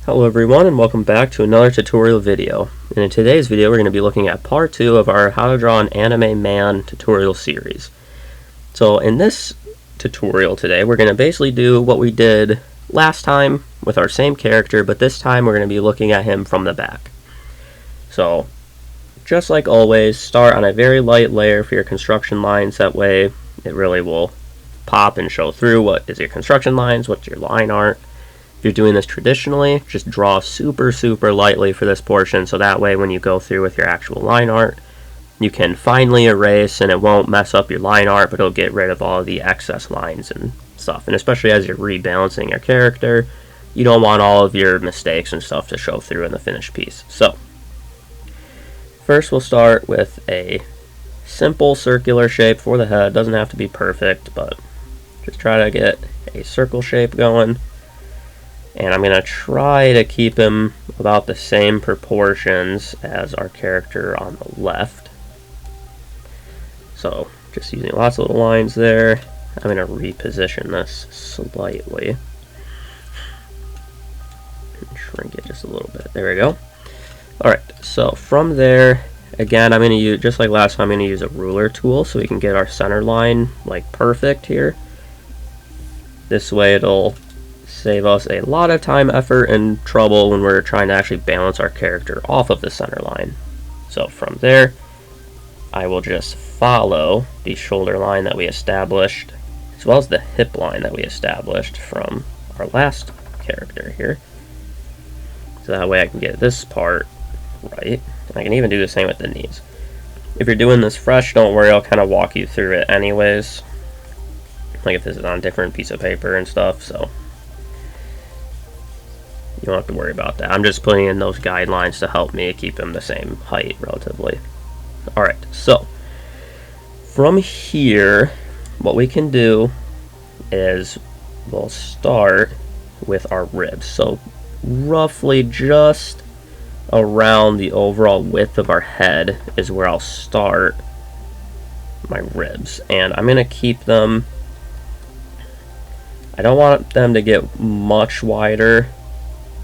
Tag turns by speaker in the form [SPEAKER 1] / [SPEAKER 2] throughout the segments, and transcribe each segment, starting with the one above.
[SPEAKER 1] Hello everyone and welcome back to another tutorial video. And in today's video we're going to be looking at part 2 of our How to Draw an Anime Man tutorial series. So in this tutorial today we're going to basically do what we did last time with our same character, but this time we're going to be looking at him from the back. So just like always, start on a very light layer for your construction lines. That way it really will pop and show through what is your construction lines, what's your line art. If you're doing this traditionally, just draw super lightly for this portion, so that way when you go through with your actual line art, you can finally erase and it won't mess up your line art, but it'll get rid of all of the excess lines and stuff. And especially as you're rebalancing your character, you don't want all of your mistakes and stuff to show through in the finished piece. So first we'll start with a simple circular shape for the head. Doesn't have to be perfect, but just try to get a circle shape going. And I'm going to try to keep him about the same proportions as our character on the left. So just using lots of little lines there. I'm going to reposition this slightly. Shrink it just a little bit. There we go. Alright, so from there, again, I'm going to use, just like last time, I'm going to use a ruler tool so we can get our center line like perfect here. This way it'll save us a lot of time, effort, and trouble when we're trying to actually balance our character off of the center line. So from there, I will just follow the shoulder line that we established, as well as the hip line that we established from our last character here. So that way I can get this part right. And I can even do the same with the knees. If you're doing this fresh, don't worry, I'll kind of walk you through it anyways. Like if this is on a different piece of paper and stuff, so you don't have to worry about that. I'm just putting in those guidelines to help me keep them the same height relatively. Alright, so from here, what we can do is we'll start with our ribs. So roughly just around the overall width of our head is where I'll start my ribs. And I'm going to keep them, I don't want them to get much wider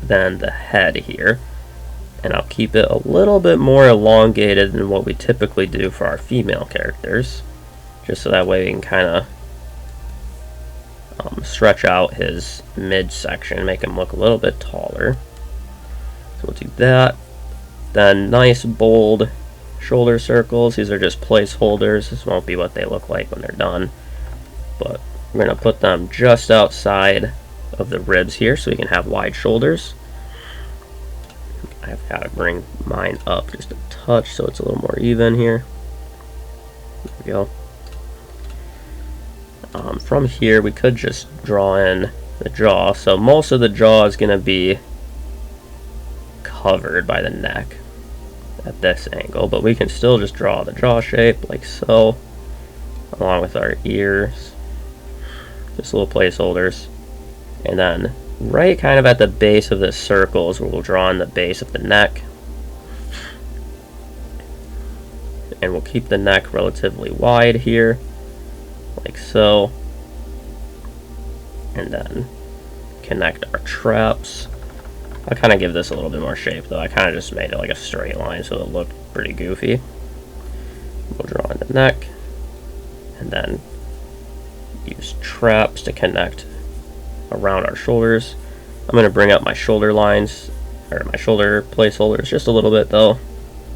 [SPEAKER 1] than the head here, and I'll keep it a little bit more elongated than what we typically do for our female characters, just so that way we can kind of stretch out his midsection, make him look a little bit taller. So we'll do that. Then nice bold shoulder circles. These are just placeholders. This won't be what they look like when they're done, but we're going to put them just outside of the ribs here so we can have wide shoulders. I've got to bring mine up just a touch so it's a little more even here. There we go. From here we could just draw in the jaw. So most of the jaw is going to be covered by the neck at this angle, but we can still just draw the jaw shape like so, along with our ears. Just little placeholders. And then right kind of at the base of this circle is where we'll draw in the base of the neck. And we'll keep the neck relatively wide here, like so. And then connect our traps. I'll kind of give this a little bit more shape though. I kind of just made it like a straight line so it'll look pretty goofy. We'll draw in the neck. And then use traps to connect around our shoulders. I'm going to bring up my shoulder lines, or my shoulder placeholders just a little bit though,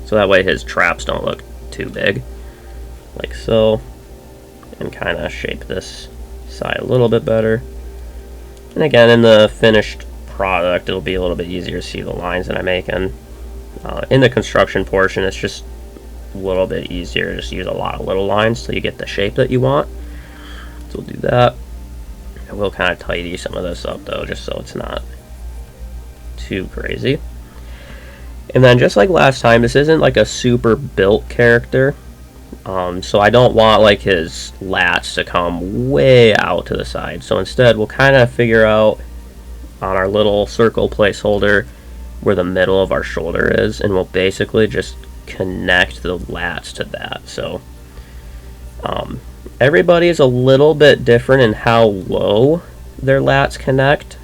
[SPEAKER 1] so that way his traps don't look too big, like so, and kind of shape this side a little bit better. And again, in the finished product it'll be a little bit easier to see the lines that I'm making. In the construction portion it's just a little bit easier to just use a lot of little lines so you get the shape that you want. So we'll do that. I will kind of tidy some of this up though, just so it's not too crazy. And then just like last time, this isn't like a super built character, so I don't want like his lats to come way out to the side. So instead we'll kind of figure out on our little circle placeholder where the middle of our shoulder is, and we'll basically just connect the lats to that. So everybody is a little bit different in how low their lats connect.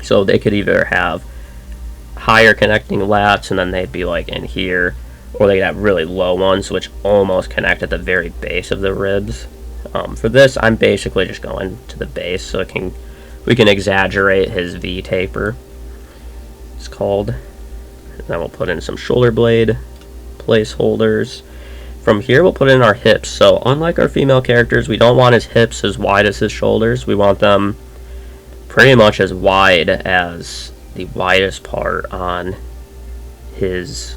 [SPEAKER 1] So they could either have higher connecting lats and then they'd be like in here, or they could have really low ones which almost connect at the very base of the ribs. For this, I'm basically just going to the base so we can exaggerate his V taper, it's called. And then we'll put in some shoulder blade placeholders. From here, we'll put in our hips. So unlike our female characters, we don't want his hips as wide as his shoulders. We want them pretty much as wide as the widest part on his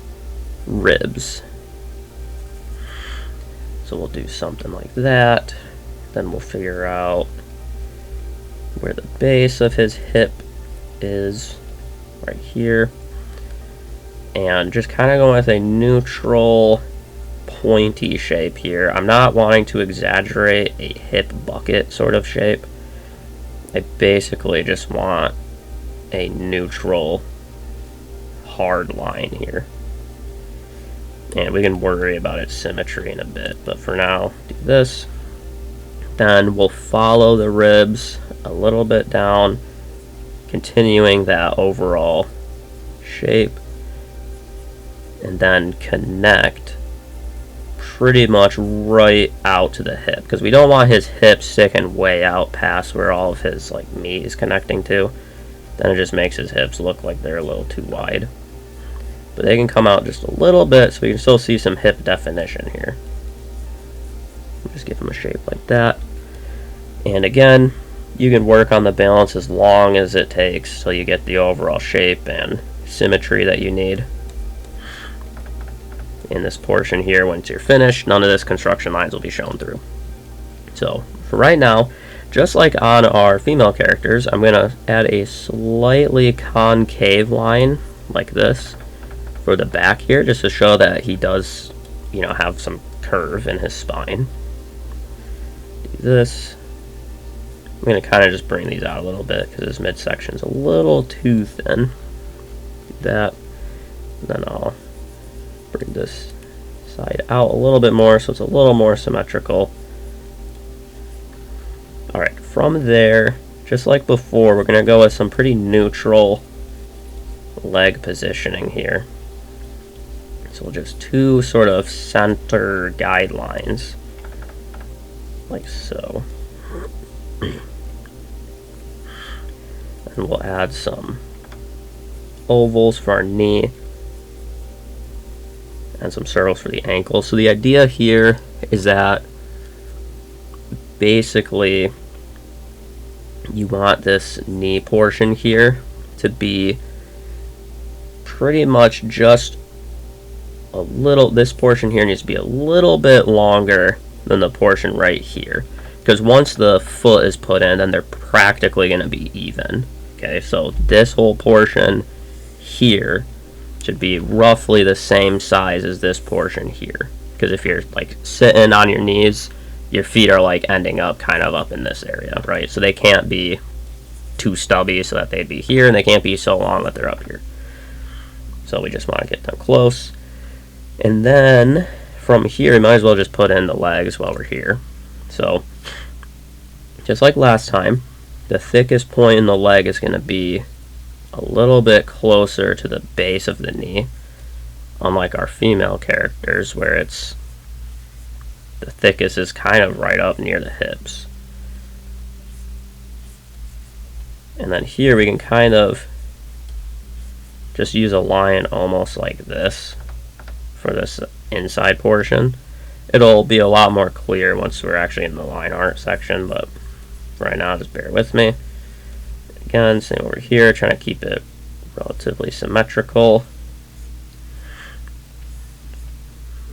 [SPEAKER 1] ribs. So we'll do something like that. Then we'll figure out where the base of his hip is, right here. And just kind of going with a neutral, pointy shape here. I'm not wanting to exaggerate a hip bucket sort of shape. I basically just want a neutral, hard line here. And we can worry about its symmetry in a bit, but for now, do this. Then we'll follow the ribs a little bit down, continuing that overall shape, and then connect pretty much right out to the hip, because we don't want his hip sticking way out past where all of his like meat is connecting to. Then it just makes his hips look like they're a little too wide. But they can come out just a little bit, so we can still see some hip definition here. Just give him a shape like that. And again, you can work on the balance as long as it takes till you get the overall shape and symmetry that you need. In this portion here, once you're finished, none of this construction lines will be shown through. So for right now, just like on our female characters, I'm going to add a slightly concave line like this for the back here, just to show that he does, you know, have some curve in his spine. Do this. I'm going to kind of just bring these out a little bit because his midsection is a little too thin. Do that. And then I'll bring this side out a little bit more so it's a little more symmetrical. Alright, from there, just like before, we're going to go with some pretty neutral leg positioning here. So just two sort of center guidelines, like so. And we'll add some ovals for our knee and some circles for the ankle. So the idea here is that basically you want this knee portion here to be pretty much just a little, this portion here needs to be a little bit longer than the portion right here, because once the foot is put in, then they're practically going to be even. Okay, so this whole portion here should be roughly the same size as this portion here, because if you're like sitting on your knees, your feet are like ending up kind of up in this area, right? So they can't be too stubby so that they'd be here, and they can't be so long that they're up here. So we just want to get them close. And then from here, we might as well just put in the legs while we're here. So just like last time, the thickest point in the leg is going to be a little bit closer to the base of the knee, unlike our female characters where it's the thickest is kind of right up near the hips. And then here we can kind of just use a line almost like this for this inside portion. It'll be a lot more clear once we're actually in the line art section, but for right now, just bear with me. Again, same over here, trying to keep it relatively symmetrical,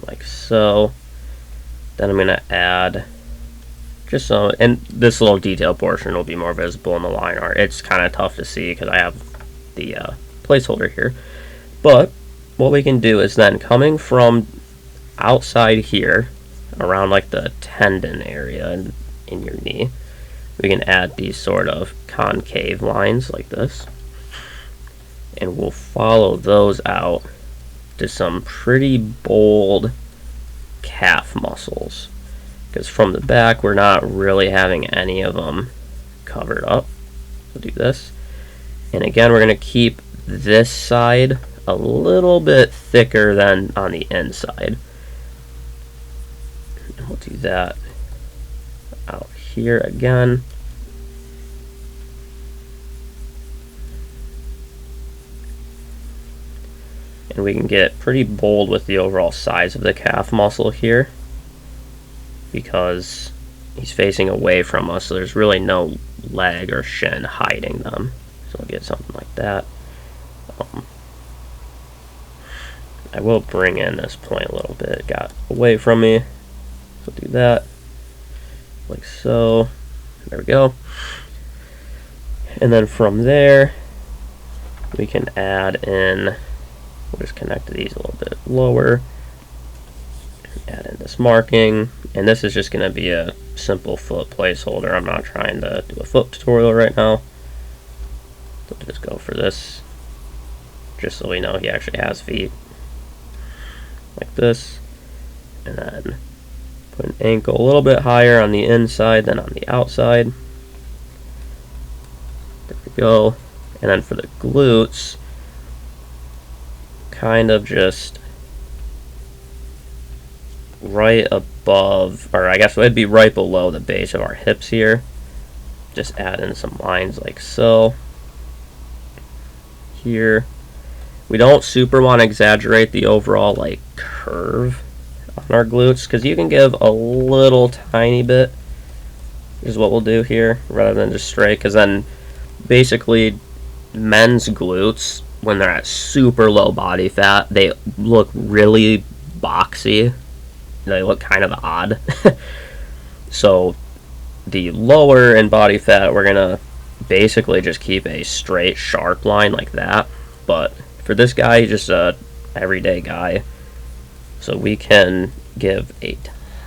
[SPEAKER 1] like so. Then I'm going to add just some, and this little detail portion will be more visible in the line art. It's kind of tough to see because I have the placeholder here, but what we can do is then coming from outside here around like the tendon area in your knee, we can add these sort of concave lines like this, and we'll follow those out to some pretty bold calf muscles, because from the back we're not really having any of them covered up. We'll do this, And again, we're going to keep this side a little bit thicker than on the inside. And we'll do that out here again. And we can get pretty bold with the overall size of the calf muscle here, because he's facing away from us, so there's really no leg or shin hiding them. So we'll get something like that. I will bring in this point a little bit. It got away from me. So do that, like so. There we go. And then from there, we can add in, we'll just connect these a little bit lower. Add in this marking, and this is just going to be a simple foot placeholder. I'm not trying to do a foot tutorial right now. So we'll just go for this, just so we know he actually has feet. Like this. And then put an ankle a little bit higher on the inside than on the outside. There we go. And then for the glutes, kind of just right above, or I guess it would be right below the base of our hips here. Just add in some lines like so. Here. We don't super want to exaggerate the overall like curve on our glutes, because you can give a little tiny bit, is what we'll do here, rather than just straight, because then basically men's glutes, when they're at super low body fat, they look really boxy. They look kind of odd. So the lower in body fat, we're gonna basically just keep a straight sharp line like that. But for this guy, he's just a everyday guy, so we can give a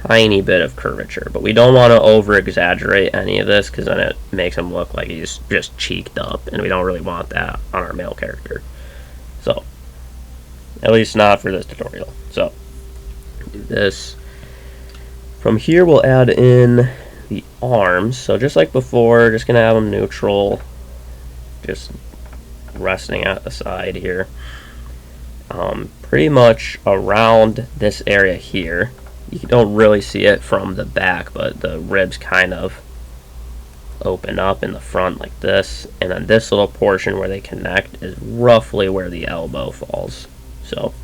[SPEAKER 1] tiny bit of curvature, but we don't want to over exaggerate any of this, because then it makes him look like he's just cheeked up, and we don't really want that on our male character. So at least not for this tutorial. So do this. From here we'll add in the arms. So just like before, just gonna have them neutral, just resting at the side here. Pretty much around this area here. You don't really see it from the back, but the ribs kind of open up in the front like this, and then this little portion where they connect is roughly where the elbow falls. So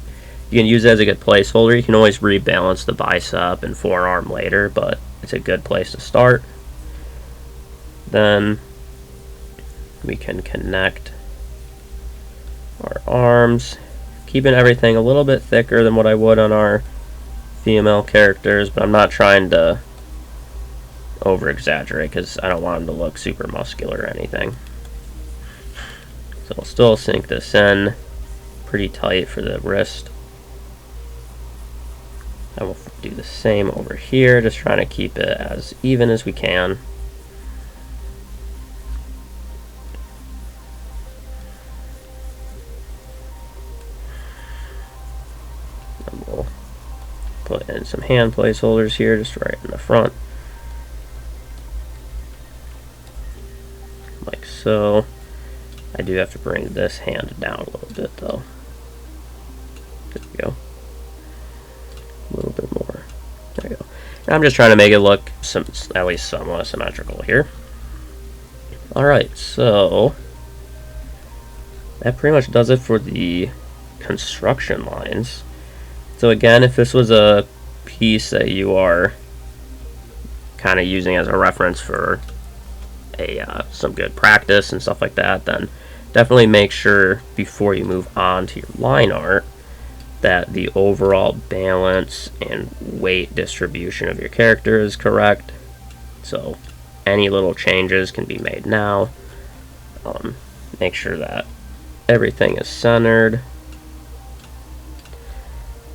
[SPEAKER 1] you can use it as a good placeholder. You can always rebalance the bicep and forearm later, but it's a good place to start. Then we can connect our arms, keeping everything a little bit thicker than what I would on our female characters, but I'm not trying to over exaggerate because I don't want them to look super muscular or anything. So we'll still sink this in pretty tight for the wrist. And we'll do the same over here, just trying to keep it as even as we can. And we'll put in some hand placeholders here, just right in the front. Like so. I do have to bring this hand down a little bit though. There we go. A little bit more. There we go. And I'm just trying to make it look at least somewhat symmetrical here. Alright, so that pretty much does it for the construction lines. So again, if this was a piece that you are kind of using as a reference for some good practice and stuff like that, then definitely make sure before you move on to your line art that the overall balance and weight distribution of your character is correct. So any little changes can be made now. Make sure that everything is centered,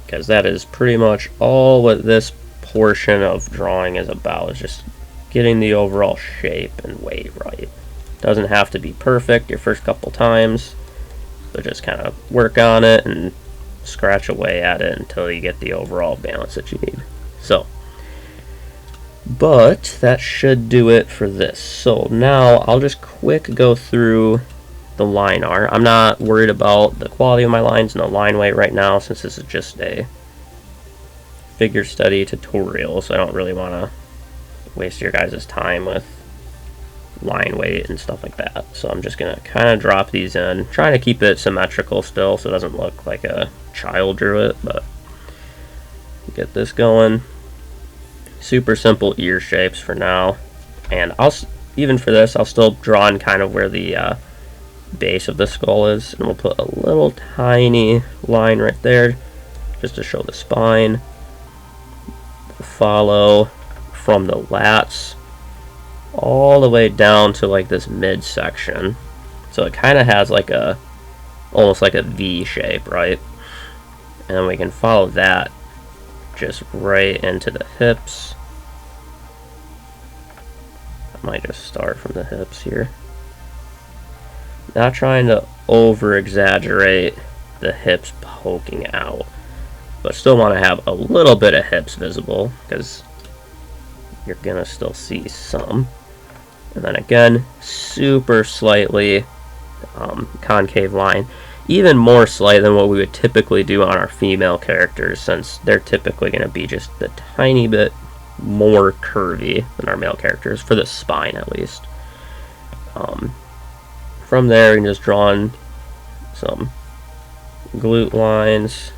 [SPEAKER 1] because that is pretty much all what this portion of drawing is about, is just getting the overall shape and weight right. Doesn't have to be perfect your first couple times, so just kind of work on it and scratch away at it until you get the overall balance that you need. So, but that should do it for this. So now I'll just quick go through the line art. I'm not worried about the quality of my lines and the line weight right now, since this is just a figure study tutorial, so I don't really want to waste your guys' time with line weight and stuff like that. So I'm just gonna kind of drop these in, trying to keep it symmetrical still so it doesn't look like a child drew it, but get this going. Super simple ear shapes for now, and even for this I'll still draw in kind of where the base of the skull is, and we'll put a little tiny line right there just to show the spine. We'll follow from the lats all the way down to like this midsection, so it kind of has like a almost like a V shape, right? And then we can follow that just right into the hips. I might just start from the hips here, not trying to over exaggerate the hips poking out, but still want to have a little bit of hips visible because you're gonna still see some. And then again, super slightly concave line, even more slight than what we would typically do on our female characters, since they're typically going to be just a tiny bit more curvy than our male characters, for the spine at least. From there, we can just draw in some glute lines,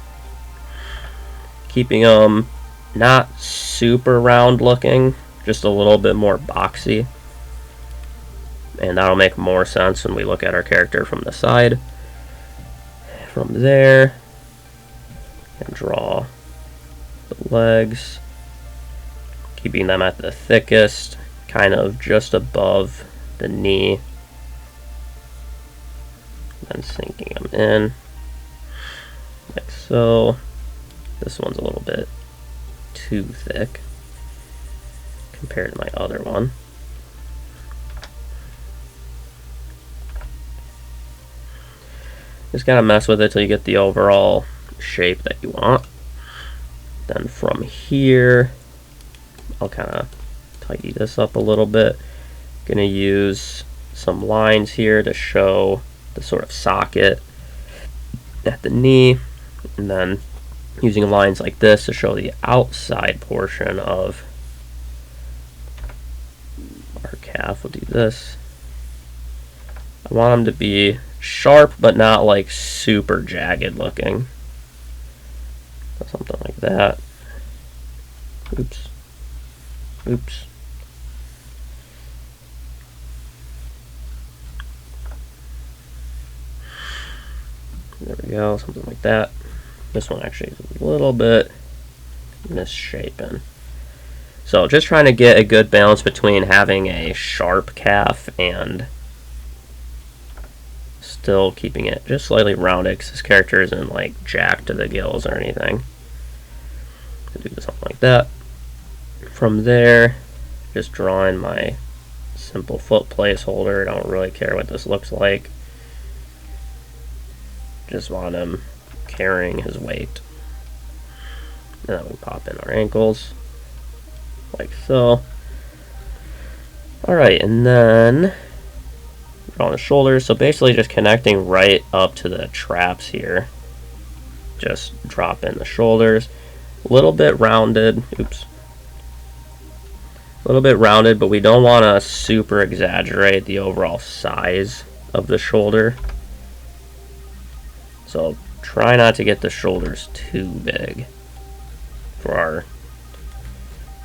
[SPEAKER 1] keeping them not super round looking, just a little bit more boxy. And that'll make more sense when we look at our character from the side. From there, and draw the legs, keeping them at the thickest, kind of just above the knee, and sinking them in, like so. This one's a little bit too thick compared to my other one. Just gotta mess with it till you get the overall shape that you want. Then from here, I'll kind of tidy this up a little bit. Gonna use some lines here to show the sort of socket at the knee, and then using lines like this to show the outside portion of our calf. We'll do this. I want them to be sharp, but not like super jagged looking. So something like that. Oops. Oops. There we go, something like that. This one actually is a little bit misshapen. So just trying to get a good balance between having a sharp calf and still keeping it just slightly rounded, because this character isn't like jacked to the gills or anything. I'll do something like that. From there, just drawing my simple foot placeholder. I don't really care what this looks like. Just want him carrying his weight. And then we pop in our ankles, like so. Alright, and then on the shoulders, so basically just connecting right up to the traps here. Just drop in the shoulders. A little bit rounded, oops. A little bit rounded, but we don't want to super exaggerate the overall size of the shoulder. So try not to get the shoulders too big for our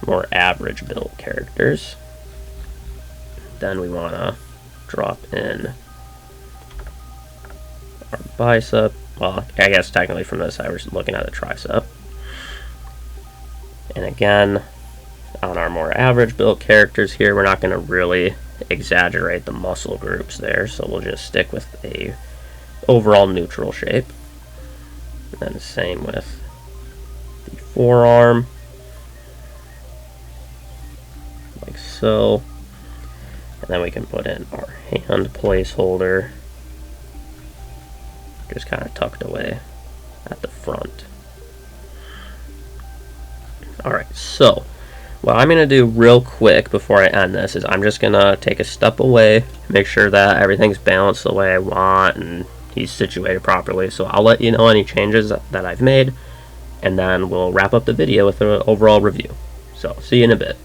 [SPEAKER 1] more average built characters. Then we want to drop in our bicep. Well, I guess technically from this side we're looking at the tricep. And again, on our more average built characters here, we're not going to really exaggerate the muscle groups there, so we'll just stick with a overall neutral shape. And then the same with the forearm, like so. And then we can put in our hand placeholder, just kind of tucked away at the front. Alright, so what I'm going to do real quick before I end this is I'm just going to take a step away, make sure that everything's balanced the way I want and he's situated properly. So I'll let you know any changes that I've made, and then we'll wrap up the video with an overall review. So see you in a bit.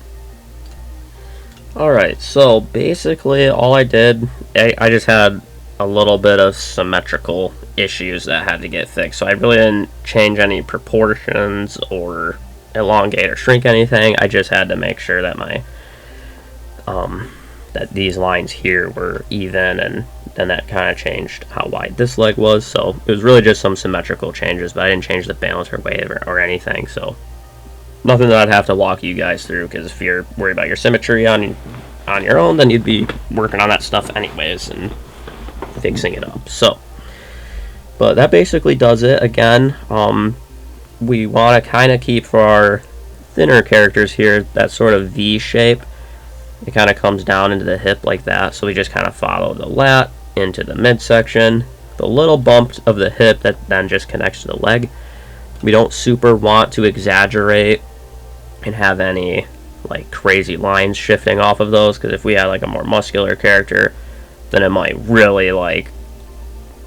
[SPEAKER 1] Alright, so basically all I did, I just had a little bit of symmetrical issues that had to get fixed. So I really didn't change any proportions or elongate or shrink anything. I just had to make sure that my that these lines here were even, and then that kind of changed how wide this leg was. So it was really just some symmetrical changes, but I didn't change the balance or weight or anything. So nothing that I'd have to walk you guys through, because if you're worried about your symmetry on your own, then you'd be working on that stuff anyways and fixing it up. So, but that basically does it. Again, we want to kind of keep for our thinner characters here that sort of V shape. It kind of comes down into the hip like that, so we just kind of follow the lat into the midsection, the little bump of the hip that then just connects to the leg. We don't super want to exaggerate and have any like crazy lines shifting off of those, because if we had like a more muscular character, then it might really like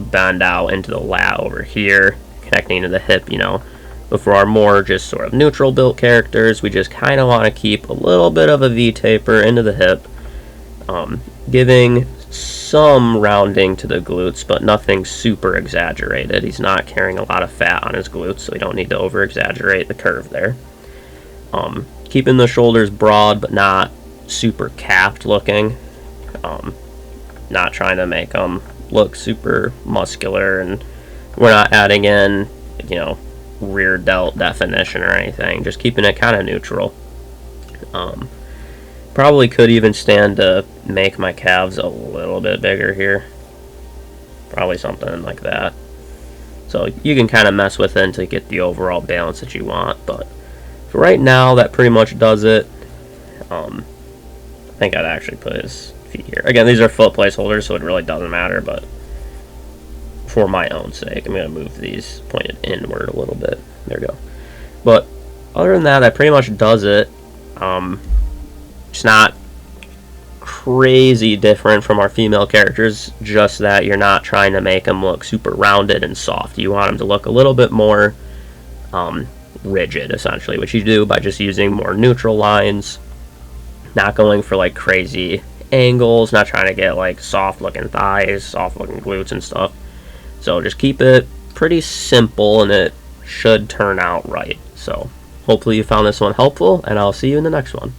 [SPEAKER 1] bend out into the lat over here, connecting to the hip, you know. But for our more just sort of neutral built characters, we just kind of want to keep a little bit of a V taper into the hip, giving some rounding to the glutes, but nothing super exaggerated. He's not carrying a lot of fat on his glutes, so we don't need to over exaggerate the curve there. Keeping the shoulders broad, but not super capped looking. Not trying to make them look super muscular, and we're not adding in, you know, rear delt definition or anything, just keeping it kind of neutral. Probably could even stand to make my calves a little bit bigger here, probably something like that. So you can kind of mess with it until you get the overall balance that you want, but for right now that pretty much does it. I think I'd actually put his feet here. Again, these are foot placeholders, so it really doesn't matter, but for my own sake, I'm going to move these pointed inward a little bit. There we go. But other than that, that pretty much does it. It's not crazy different from our female characters, just that you're not trying to make them look super rounded and soft. You want them to look a little bit more rigid, essentially, which you do by just using more neutral lines, not going for like crazy angles, not trying to get like soft looking thighs, soft looking glutes and stuff. So just keep it pretty simple and it should turn out right. So hopefully you found this one helpful, and I'll see you in the next one.